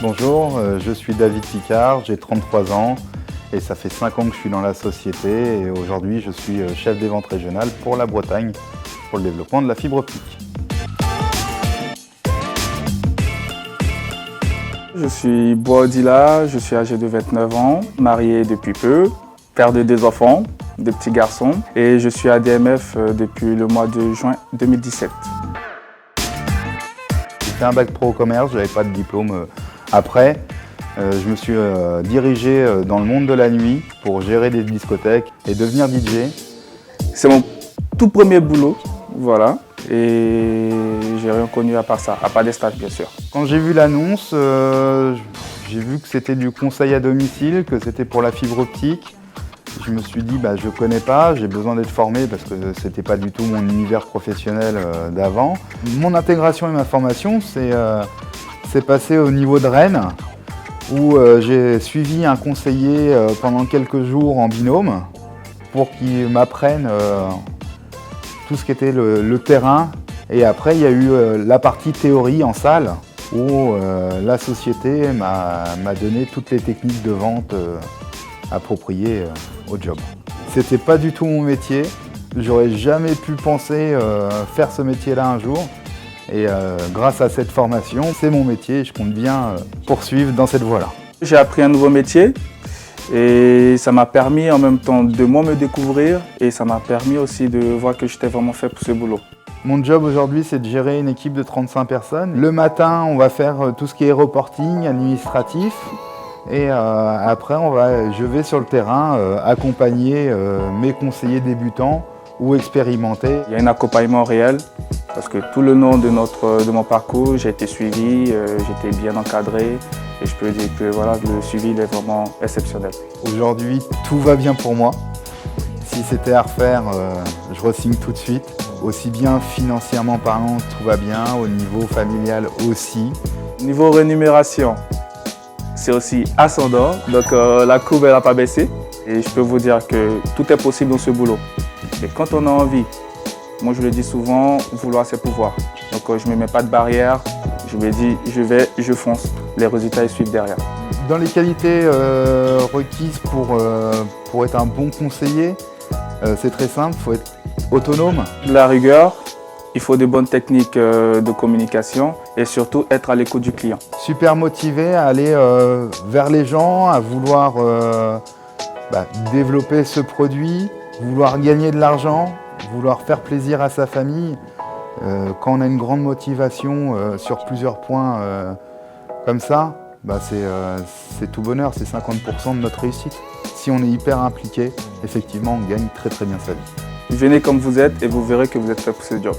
Bonjour, je suis David Picard, j'ai 33 ans et ça fait 5 ans que je suis dans la société et aujourd'hui je suis chef des ventes régionales pour la Bretagne pour le développement de la fibre optique. Je suis Boadila, je suis âgé de 29 ans, marié depuis peu, père de 2 enfants, 2 petits garçons et je suis ADMF depuis le mois de juin 2017. J'ai fait un bac pro au commerce, je n'avais pas de diplôme après. Je me suis dirigé dans le monde de la nuit pour gérer des discothèques et devenir DJ. C'est mon tout premier boulot, voilà, et j'ai rien connu à part ça, à part des stages bien sûr. Quand j'ai vu l'annonce, j'ai vu que c'était du conseil à domicile, que c'était pour la fibre optique. Je me suis dit, je ne connais pas, j'ai besoin d'être formé parce que ce n'était pas du tout mon univers professionnel d'avant. Mon intégration et ma formation, c'est passé au niveau de Rennes, où j'ai suivi un conseiller pendant quelques jours en binôme pour qu'il m'apprenne tout ce qui était le terrain. Et après, il y a eu la partie théorie en salle, où la société m'a donné toutes les techniques de vente appropriées au job. C'était pas du tout mon métier, j'aurais jamais pu penser faire ce métier-là un jour. Et grâce à cette formation, c'est mon métier et je compte bien poursuivre dans cette voie-là. J'ai appris un nouveau métier et ça m'a permis en même temps de moi me découvrir et ça m'a permis aussi de voir que j'étais vraiment fait pour ce boulot. Mon job aujourd'hui, c'est de gérer une équipe de 35 personnes. Le matin, on va faire tout ce qui est reporting administratif. Et après, je vais sur le terrain accompagner mes conseillers débutants ou expérimentés. Il y a un accompagnement réel parce que tout le long de mon parcours, j'ai été suivi, j'étais bien encadré et je peux dire que voilà, le suivi est vraiment exceptionnel. Aujourd'hui, tout va bien pour moi. Si c'était à refaire, je re-signe tout de suite. Aussi bien financièrement parlant, tout va bien, au niveau familial aussi. Niveau rémunération, c'est aussi ascendant, donc la courbe n'a pas baissé. Et je peux vous dire que tout est possible dans ce boulot. Et quand on a envie, moi je le dis souvent, vouloir c'est pouvoir. Donc je ne me mets pas de barrière, je me dis je fonce, les résultats ils suivent derrière. Dans les qualités requises pour être un bon conseiller, c'est très simple, il faut être autonome. La rigueur, il faut de bonnes techniques de communication et surtout être à l'écoute du client. Super motivé à aller vers les gens, à vouloir développer ce produit, vouloir gagner de l'argent, vouloir faire plaisir à sa famille. Quand on a une grande motivation sur plusieurs points comme ça, c'est tout bonheur, c'est 50% de notre réussite. Si on est hyper impliqué, effectivement, on gagne très très bien sa vie. Venez comme vous êtes et vous verrez que vous êtes fait pour ce job.